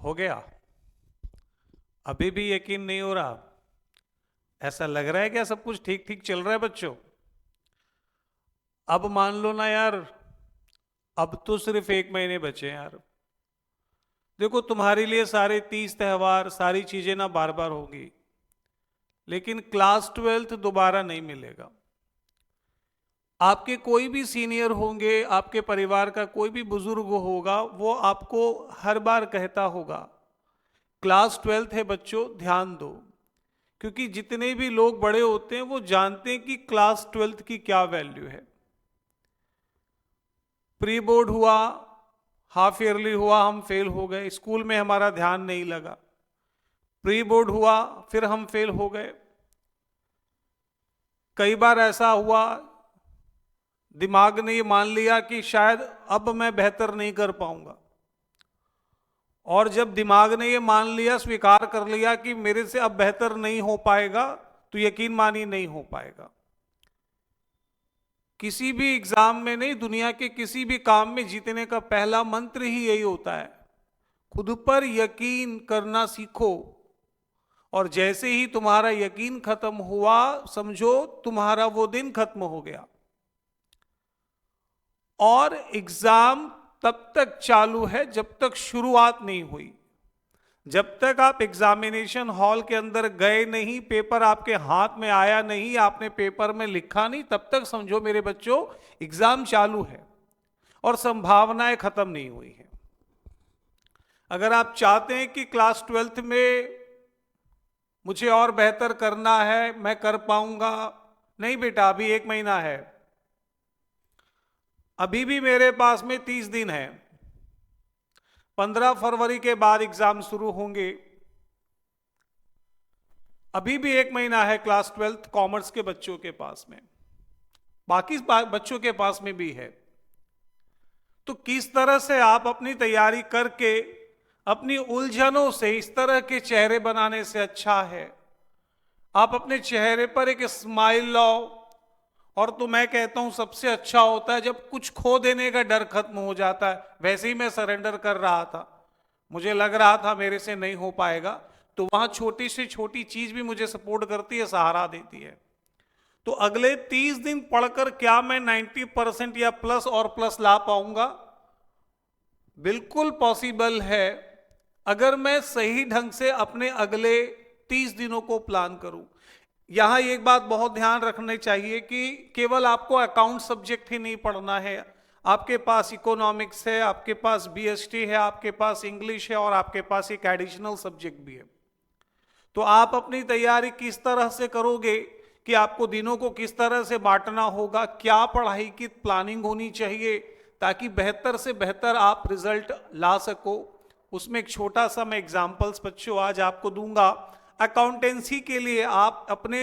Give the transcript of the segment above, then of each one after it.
हो गया? अभी भी यकीन नहीं हो रहा? ऐसा लग रहा है क्या सब कुछ ठीक ठीक चल रहा है बच्चों? अब मान लो ना यार, अब तो सिर्फ 1 महीने बचे हैं यार। देखो, तुम्हारे लिए सारे 30 त्योहार सारी चीजें ना बार बार होंगी, लेकिन क्लास 12th दोबारा नहीं मिलेगा। आपके कोई भी सीनियर होंगे, आपके परिवार का कोई भी बुजुर्ग होगा, वो आपको हर बार कहता होगा क्लास 12th है बच्चों, ध्यान दो। क्योंकि जितने भी लोग बड़े होते हैं वो जानते हैं कि क्लास 12th की क्या वैल्यू है। प्री बोर्ड हुआ, हाफ ईयरली हुआ, हम फेल हो गए, स्कूल में हमारा ध्यान नहीं लगा। प्री बोर्ड हुआ, फिर हम फेल हो गए। कई बार ऐसा हुआ, दिमाग ने ये मान लिया कि शायद अब मैं बेहतर नहीं कर पाऊंगा, और जब दिमाग ने ये मान लिया, स्वीकार कर लिया कि मेरे से अब बेहतर नहीं हो पाएगा, तो यकीन मानिए नहीं हो पाएगा। किसी भी एग्जाम में नहीं, दुनिया के किसी भी काम में जीतने का पहला मंत्र ही यही होता है, खुद पर यकीन करना सीखो। और जैसे ही तुम्हारा यकीन खत्म हुआ, समझो तुम्हारा वो दिन खत्म हो गया। और एग्जाम तब तक चालू है जब तक शुरुआत नहीं हुई। जब तक आप एग्जामिनेशन हॉल के अंदर गए नहीं, पेपर आपके हाथ में आया नहीं, आपने पेपर में लिखा नहीं, तब तक समझो मेरे बच्चों एग्जाम चालू है और संभावनाएं खत्म नहीं हुई हैं। अगर आप चाहते हैं कि क्लास 12th में मुझे और बेहतर करना है, मैं कर पाऊंगा, नहीं बेटा, अभी 1 महीना है, अभी भी मेरे पास में 30 दिन है। 15 फरवरी के बाद एग्जाम शुरू होंगे, अभी भी 1 महीना है क्लास 12th कॉमर्स के बच्चों के पास में, बाकी बच्चों के पास में भी है। तो किस तरह से आप अपनी तैयारी करके अपनी उलझनों से इस तरह के चेहरे बनाने से अच्छा है आप अपने चेहरे पर एक स्माइल लाओ। और तो मैं कहता हूं सबसे अच्छा होता है जब कुछ खो देने का डर खत्म हो जाता है। वैसे ही मैं सरेंडर कर रहा था, मुझे लग रहा था मेरे से नहीं हो पाएगा, तो वहां छोटी से छोटी चीज भी मुझे सपोर्ट करती है, सहारा देती है। तो अगले 30 दिन पढ़कर क्या मैं 90% या प्लस और प्लस ला पाऊंगा? बिल्कुल पॉसिबल है, अगर मैं सही ढंग से अपने अगले 30 दिनों को प्लान करूं। यहां एक बात बहुत ध्यान रखनी चाहिए कि केवल आपको अकाउंट सब्जेक्ट ही नहीं पढ़ना है, आपके पास इकोनॉमिक्स है, आपके पास बीएसटी है, आपके पास इंग्लिश है, और आपके पास एक एडिशनल सब्जेक्ट भी है। तो आप अपनी तैयारी किस तरह से करोगे कि आपको दिनों को किस तरह से बांटना होगा, क्या पढ़ाई की प्लानिंग होनी चाहिए ताकि बेहतर से बेहतर आप रिजल्ट ला सको, उसमें एक छोटा सा मैं एग्जाम्पल्स बच्चों आज आपको दूंगा। अकाउंटेंसी के लिए आप अपने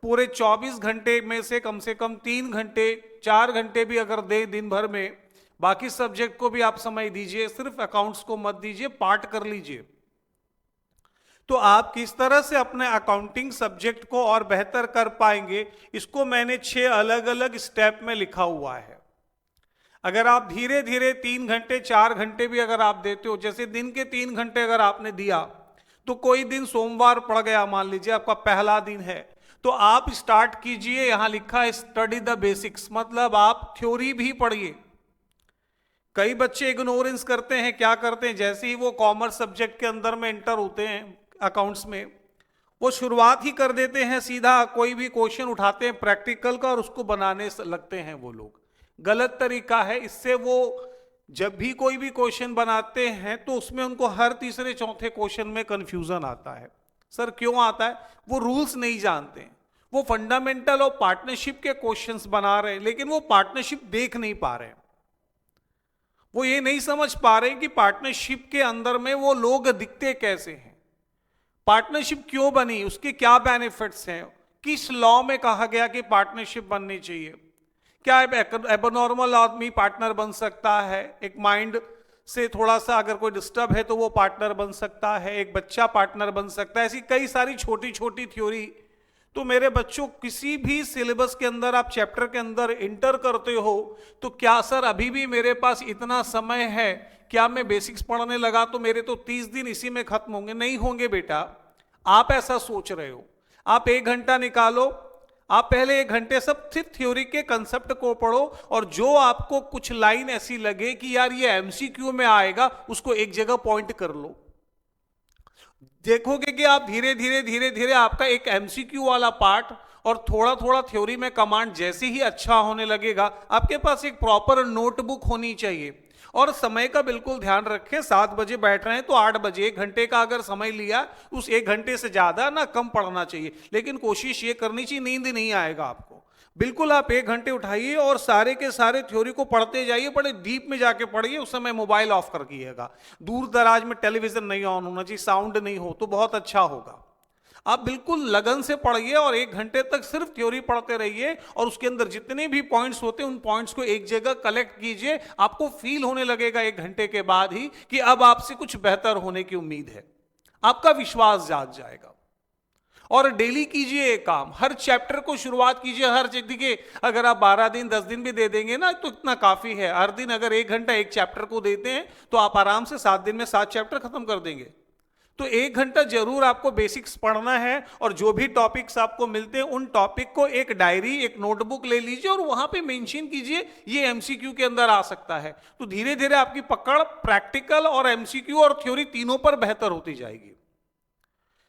पूरे 24 घंटे में से कम 3 घंटे 4 घंटे भी अगर दे दिन भर में, बाकी सब्जेक्ट को भी आप समय दीजिए, सिर्फ अकाउंट्स को मत दीजिए, पार्ट कर लीजिए। तो आप किस तरह से अपने अकाउंटिंग सब्जेक्ट को और बेहतर कर पाएंगे, इसको मैंने 6 अलग अलग स्टेप में लिखा हुआ है। अगर आप धीरे धीरे 3 घंटे 4 घंटे भी अगर आप देते हो, जैसे दिन के 3 घंटे अगर आपने दिया, तो कोई दिन सोमवार पड़ गया, मान लीजिए आपका पहला दिन है, तो आप स्टार्ट कीजिए, यहां लिखा है स्टडी द बेसिक्स, मतलब आप थ्योरी भी पढ़िए। कई बच्चे इग्नोरेंस करते हैं, क्या करते हैं, जैसे ही वो कॉमर्स सब्जेक्ट के अंदर में एंटर होते हैं अकाउंट्स में, वो शुरुआत ही कर देते हैं, सीधा कोई भी क्वेश्चन उठाते हैं प्रैक्टिकल का और उसको बनाने लगते हैं। वो लोग गलत तरीका है, इससे वो जब भी कोई भी क्वेश्चन बनाते हैं तो उसमें उनको हर तीसरे चौथे क्वेश्चन में कंफ्यूजन आता है। सर क्यों आता है? वो रूल्स नहीं जानते हैं, वो फंडामेंटल और पार्टनरशिप के क्वेश्चंस बना रहे हैं, लेकिन वो पार्टनरशिप देख नहीं पा रहे हैं। वो ये नहीं समझ पा रहे कि पार्टनरशिप के अंदर में वो लोग दिखते कैसे हैं, पार्टनरशिप क्यों बनी, उसके क्या बेनिफिट्स हैं, किस लॉ में कहा गया कि पार्टनरशिप बननी चाहिए, क्या एबनॉर्मल आदमी पार्टनर बन सकता है, एक माइंड से थोड़ा सा अगर कोई डिस्टर्ब है तो वो पार्टनर बन सकता है, एक बच्चा पार्टनर बन सकता है, ऐसी कई सारी छोटी छोटी थ्योरी। तो मेरे बच्चों, किसी भी सिलेबस के अंदर आप चैप्टर के अंदर इंटर करते हो, तो क्या सर अभी भी मेरे पास इतना समय है क्या मैं बेसिक्स पढ़ने लगा तो मेरे तो 30 दिन इसी में खत्म होंगे? नहीं होंगे बेटा। आप ऐसा सोच रहे हो। आप 1 घंटा निकालो, आप पहले 1 घंटे सब सिर्फ थ्योरी के कंसेप्ट को पढ़ो, और जो आपको कुछ लाइन ऐसी लगे कि यार ये एमसीक्यू में आएगा, उसको एक जगह पॉइंट कर लो। देखोगे कि आप धीरे धीरे धीरे धीरे आपका एक एमसीक्यू वाला पार्ट और थोड़ा थोड़ा थ्योरी में कमांड जैसे ही अच्छा होने लगेगा, आपके पास एक प्रॉपर नोटबुक होनी चाहिए। और समय का बिल्कुल ध्यान रखें, 7 बजे बैठ रहे हैं तो 8 बजे 1 घंटे का अगर समय लिया, उस 1 घंटे से ज्यादा ना कम पढ़ना चाहिए, लेकिन कोशिश ये करनी चाहिए नींद नहीं आएगा आपको। बिल्कुल आप 1 घंटे उठाइए और सारे के सारे थ्योरी को पढ़ते जाइए, बड़े डीप में जाके पढ़िए। उस समय मोबाइल ऑफ कर दिएगा, दूर दराज में टेलीविजन नहीं ऑन होना चाहिए, साउंड नहीं हो तो बहुत अच्छा होगा। आप बिल्कुल लगन से पढ़िए और 1 घंटे तक सिर्फ थ्योरी पढ़ते रहिए, और उसके अंदर जितने भी पॉइंट्स होते हैं उन पॉइंट्स को एक जगह कलेक्ट कीजिए। आपको फील होने लगेगा 1 घंटे के बाद ही कि अब आपसे कुछ बेहतर होने की उम्मीद है, आपका विश्वास जाग जाएगा। और डेली कीजिए एक काम, हर चैप्टर को शुरुआत कीजिए। हर देखिए, अगर आप 12 दिन 10 दिन भी दे देंगे ना तो इतना काफी है। हर दिन अगर 1 घंटा एक चैप्टर को देते हैं तो आप आराम से 7 दिन में 7 चैप्टर खत्म कर देंगे। तो 1 घंटा जरूर आपको बेसिक्स पढ़ना है, और जो भी टॉपिक्स आपको मिलते हैं उन टॉपिक को एक डायरी, एक नोटबुक ले लीजिए और वहां पे मेंशन कीजिए ये एमसीक्यू के अंदर आ सकता है। तो धीरे धीरे आपकी पकड़ प्रैक्टिकल और एमसीक्यू और थ्योरी तीनों पर बेहतर होती जाएगी।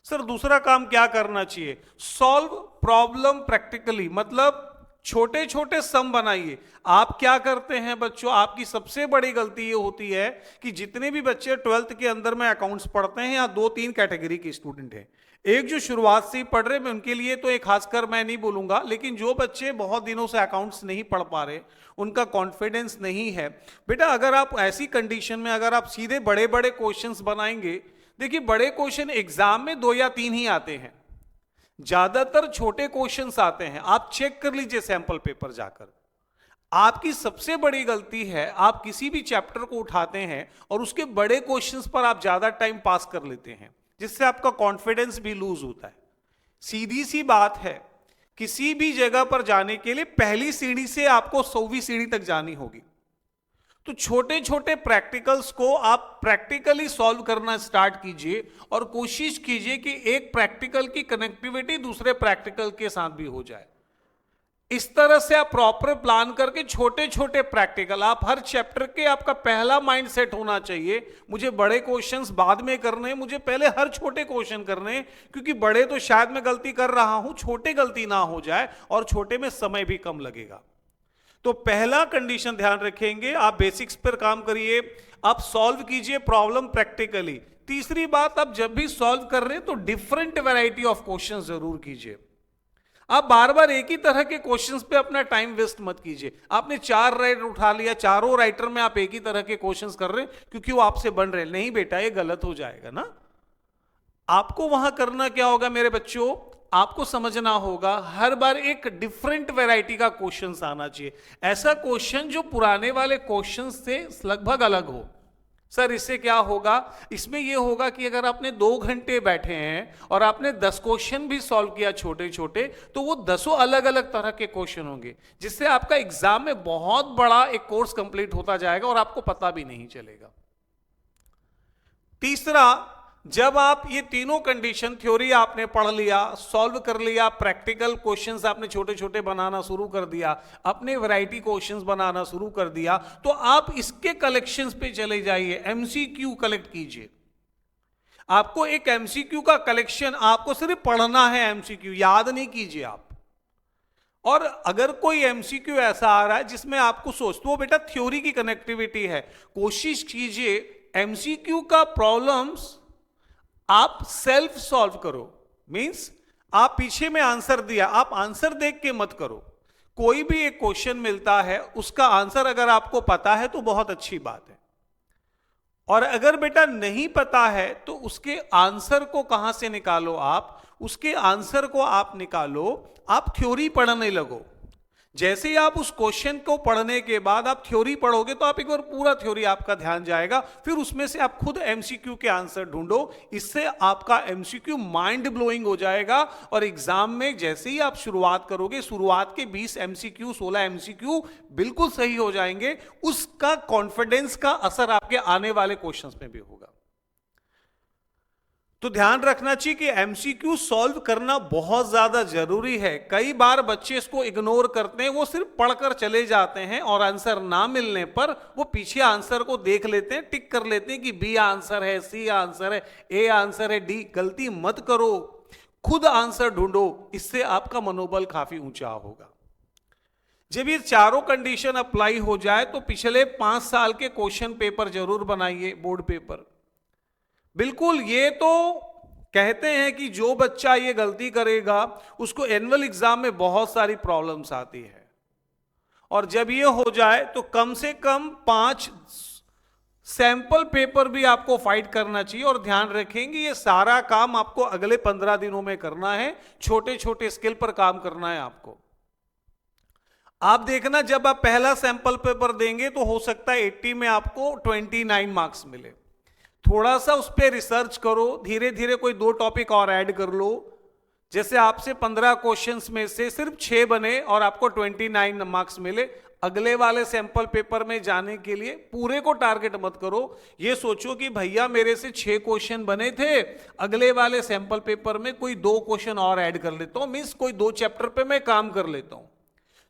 सर दूसरा काम क्या करना चाहिए? सॉल्व प्रॉब्लम प्रैक्टिकली, मतलब छोटे छोटे सम बनाइए। आप क्या करते हैं बच्चों, आपकी सबसे बड़ी गलती ये होती है कि जितने भी बच्चे 12th के अंदर में अकाउंट्स पढ़ते हैं, या 2-3 कैटेगरी के स्टूडेंट हैं। एक जो शुरुआत से ही पढ़ रहे, मैं उनके लिए तो एक खासकर मैं नहीं बोलूंगा, लेकिन जो बच्चे बहुत दिनों से अकाउंट्स नहीं पढ़ पा रहे, उनका कॉन्फिडेंस नहीं है। बेटा अगर आप ऐसी कंडीशन में अगर आप सीधे बड़े बड़े क्वेश्चंस बनाएंगे, देखिए बड़े क्वेश्चन एग्जाम में 2 या 3 ही आते हैं, ज्यादातर छोटे क्वेश्चंस आते हैं। आप चेक कर लीजिए सैंपल पेपर जाकर। आपकी सबसे बड़ी गलती है, आप किसी भी चैप्टर को उठाते हैं और उसके बड़े क्वेश्चंस पर आप ज्यादा टाइम पास कर लेते हैं, जिससे आपका कॉन्फिडेंस भी लूज होता है। सीधी सी बात है, किसी भी जगह पर जाने के लिए पहली सीढ़ी से आपको 100वीं सीढ़ी तक जानी होगी। तो छोटे छोटे प्रैक्टिकल्स को आप प्रैक्टिकली सॉल्व करना स्टार्ट कीजिए, और कोशिश कीजिए कि एक प्रैक्टिकल की कनेक्टिविटी दूसरे प्रैक्टिकल के साथ भी हो जाए। इस तरह से आप प्रॉपर प्लान करके छोटे छोटे प्रैक्टिकल, आप हर चैप्टर के, आपका पहला माइंड सेट होना चाहिए, मुझे बड़े क्वेश्चंस बाद में करने हैं, मुझे पहले हर छोटे क्वेश्चन करने हैं, क्योंकि बड़े तो शायद मैं गलती कर रहा हूं, छोटे गलती ना हो जाए, और छोटे में समय भी कम लगेगा। तो पहला कंडीशन ध्यान रखेंगे, आप बेसिक्स पर काम करिए, आप सॉल्व कीजिए प्रॉब्लम प्रैक्टिकली। तीसरी बात, आप जब भी सॉल्व कर रहे हैं तो डिफरेंट वैरायटी ऑफ क्वेश्चंस जरूर कीजिए। आप बार बार एक ही तरह के क्वेश्चंस पे अपना टाइम वेस्ट मत कीजिए। आपने 4 राइटर उठा लिया, चारों राइटर में आप एक ही तरह के क्वेश्चंस कर रहे हैं क्योंकि वो आपसे बन रहे हैं। नहीं बेटा, ये गलत हो जाएगा ना। आपको वहां करना क्या होगा मेरे बच्चों, आपको समझना होगा हर बार एक डिफरेंट वैरायटी का क्वेश्चन आना चाहिए। ऐसा क्वेश्चन जो पुराने वाले क्वेश्चन से लगभग अलग हो। सर इससे क्या होगा, इसमें यह होगा कि अगर आपने 2 घंटे बैठे हैं और आपने 10 क्वेश्चन भी सॉल्व किया छोटे छोटे, तो वो 10 अलग अलग तरह के क्वेश्चन होंगे, जिससे आपका एग्जाम में बहुत बड़ा एक कोर्स कंप्लीट होता जाएगा और आपको पता भी नहीं चलेगा। तीसरा, जब आप ये तीनों कंडीशन, थ्योरी आपने पढ़ लिया, सॉल्व कर लिया, प्रैक्टिकल क्वेश्चंस आपने छोटे छोटे बनाना शुरू कर दिया, अपने वैरायटी क्वेश्चंस बनाना शुरू कर दिया, तो आप इसके कलेक्शंस पे चले जाइए, एमसीक्यू कलेक्ट कीजिए। आपको एक एमसीक्यू का कलेक्शन, आपको सिर्फ पढ़ना है, एमसीक्यू याद नहीं कीजिए आप। और अगर कोई एमसीक्यू ऐसा आ रहा है जिसमें आपको सोचते हो बेटा थ्योरी की कनेक्टिविटी है, कोशिश कीजिए एमसीक्यू का प्रॉब्लम्स आप सेल्फ सॉल्व करो। मींस आप पीछे में आंसर दिया, आप आंसर देख के मत करो। कोई भी एक क्वेश्चन मिलता है, उसका आंसर अगर आपको पता है तो बहुत अच्छी बात है, और अगर बेटा नहीं पता है तो उसके आंसर को कहां से निकालो, आप उसके आंसर को आप निकालो, आप थ्योरी पढ़ने लगो। जैसे ही आप उस क्वेश्चन को पढ़ने के बाद आप थ्योरी पढ़ोगे तो आप एक बार पूरा थ्योरी आपका ध्यान जाएगा, फिर उसमें से आप खुद एमसीक्यू के आंसर ढूंढो। इससे आपका एमसीक्यू माइंड ब्लोइंग हो जाएगा और एग्जाम में जैसे ही आप शुरुआत करोगे, शुरुआत के 20 एमसीक्यू 16 एमसीक्यू बिल्कुल सही हो जाएंगे। उसका कॉन्फिडेंस का असर आपके आने वाले क्वेश्चंस में भी होगा। तो ध्यान रखना चाहिए कि एमसीक्यू सॉल्व करना बहुत ज्यादा जरूरी है। कई बार बच्चे इसको इग्नोर करते हैं, वो सिर्फ पढ़कर चले जाते हैं और आंसर ना मिलने पर वो पीछे आंसर को देख लेते हैं, टिक कर लेते हैं कि बी आंसर है, सी आंसर है, ए आंसर है, डी। गलती मत करो, खुद आंसर ढूंढो, इससे आपका मनोबल काफी ऊंचा होगा। जब ये चारों कंडीशन अप्लाई हो जाए तो पिछले 5 साल के क्वेश्चन पेपर जरूर बनाइए, बोर्ड पेपर। बिल्कुल, ये तो कहते हैं कि जो बच्चा ये गलती करेगा उसको एनुअल एग्जाम में बहुत सारी प्रॉब्लम्स आती है, और जब ये हो जाए तो कम से कम 5 सैंपल पेपर भी आपको फाइट करना चाहिए। और ध्यान रखेंगे ये सारा काम आपको अगले 15 दिनों में करना है, छोटे छोटे स्किल पर काम करना है आपको। आप देखना, जब आप पहला सैंपल पेपर देंगे तो हो सकता है 80 में आपको 29 मार्क्स मिले। थोड़ा सा उस पर रिसर्च करो, धीरे धीरे कोई 2 टॉपिक और ऐड कर लो। जैसे आपसे 15 क्वेश्चंस में से सिर्फ 6 बने और आपको 29 मार्क्स मिले, अगले वाले सैंपल पेपर में जाने के लिए पूरे को टारगेट मत करो। ये सोचो कि भैया मेरे से 6 क्वेश्चन बने थे, अगले वाले सैंपल पेपर में कोई 2 क्वेश्चन और ऐड कर लेता हूं, मींस कोई 2 चैप्टर पे मैं काम कर लेता हूं।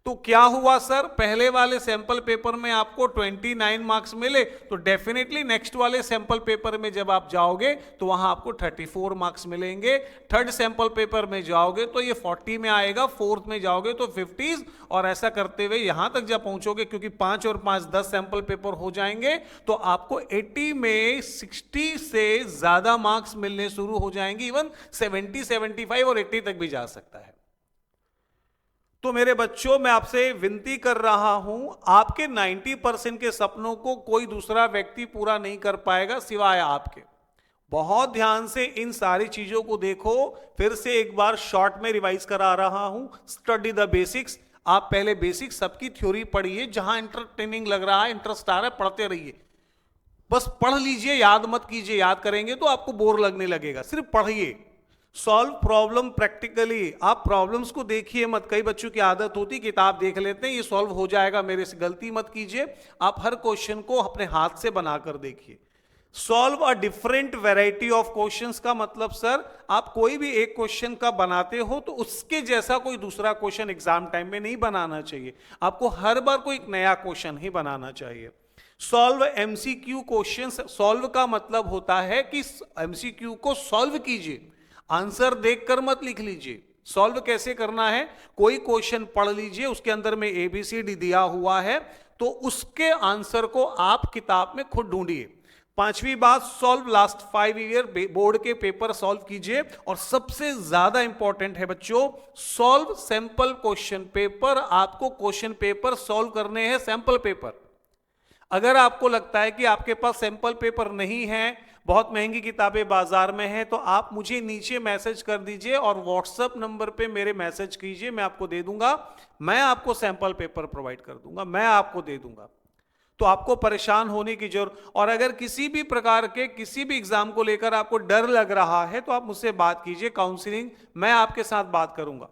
तो क्या हुआ सर, पहले वाले सैंपल पेपर में आपको 29 मार्क्स मिले, तो डेफिनेटली नेक्स्ट वाले सैंपल पेपर में जब आप जाओगे तो वहां आपको 34 मार्क्स मिलेंगे। थर्ड सैंपल पेपर में जाओगे तो ये 40 में आएगा, फोर्थ में जाओगे तो 50s, और ऐसा करते हुए यहां तक जब पहुंचोगे, क्योंकि 5 और 5 10 सैंपल पेपर हो जाएंगे, तो आपको 80 में 60 से ज्यादा मार्क्स मिलने शुरू हो जाएंगे। इवन 70 75 और 80 तक भी जा सकता है। तो मेरे बच्चों, मैं आपसे विनती कर रहा हूं, आपके 90% के सपनों को कोई दूसरा व्यक्ति पूरा नहीं कर पाएगा सिवाय आपके। बहुत ध्यान से इन सारी चीजों को देखो। फिर से एक बार शॉर्ट में रिवाइज करा रहा हूं। Study the basics. आप पहले बेसिक्स सबकी थ्योरी पढ़िए, जहां इंटरटेनिंग लग रहा है, इंटरेस्ट आ रहा है, पढ़ते रहिए। बस पढ़ लीजिए, याद मत कीजिए। याद करेंगे तो आपको बोर लगने लगेगा। सिर्फ पढ़िए। Solve problem practically. आप प्रॉब्लम्स को देखिए मत। कई बच्चों की आदत होती, किताब देख लेते हैं, ये सॉल्व हो जाएगा मेरे से। गलती मत कीजिए। आप हर क्वेश्चन को अपने हाथ से बनाकर देखिए। Solve a different variety of questions का मतलब, सर आप कोई भी एक क्वेश्चन का बनाते हो तो उसके जैसा कोई दूसरा क्वेश्चन एग्जाम टाइम में नहीं बनाना चाहिए। आपको हर बार कोई एक नया क्वेश्चन ही बनाना चाहिए। Solve MCQ questions. सॉल्व का मतलब होता है कि एमसीक्यू को सॉल्व कीजिए, आंसर देखकर मत लिख लीजिए। सॉल्व कैसे करना है, कोई क्वेश्चन पढ़ लीजिए, उसके अंदर में ABCD दिया हुआ है, तो उसके आंसर को आप किताब में खुद ढूंढिए। 5वीं बात, सॉल्व लास्ट 5 ईयर बोर्ड के पेपर सॉल्व कीजिए। और सबसे ज्यादा इंपॉर्टेंट है बच्चों, सॉल्व सैंपल क्वेश्चन पेपर। आपको क्वेश्चन पेपर सॉल्व करने हैं, सैंपल पेपर। अगर आपको लगता है कि आपके पास सैंपल पेपर नहीं है, बहुत महंगी किताबें बाजार में हैं, तो आप मुझे नीचे मैसेज कर दीजिए और व्हाट्सएप नंबर पे मेरे मैसेज कीजिए, मैं आपको दे दूंगा। मैं आपको सैंपल पेपर प्रोवाइड कर दूंगा, मैं आपको दे दूंगा। तो आपको परेशान होने की जरूरत। और अगर किसी भी प्रकार के किसी भी एग्जाम को लेकर आपको डर लग रहा है तो आप मुझसे बात कीजिए, काउंसलिंग, मैं आपके साथ बात करूंगा।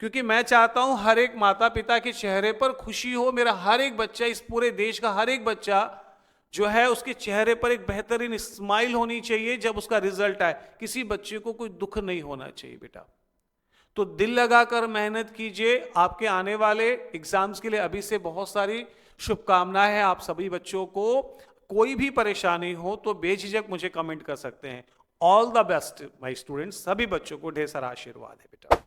क्योंकि मैं चाहता हूं हर एक माता पिता के चेहरे पर खुशी हो। मेरा हर एक बच्चा, इस पूरे देश का हर एक बच्चा जो है, उसके चेहरे पर एक बेहतरीन स्माइल होनी चाहिए जब उसका रिजल्ट आए। किसी बच्चे को कोई दुख नहीं होना चाहिए बेटा। तो दिल लगाकर मेहनत कीजिए। आपके आने वाले एग्जाम्स के लिए अभी से बहुत सारी शुभकामनाएं हैं आप सभी बच्चों को। कोई भी परेशानी हो तो बेझिझक मुझे कमेंट कर सकते हैं। All the best my students. सभी बच्चों को ढेर सारा आशीर्वाद है बेटा।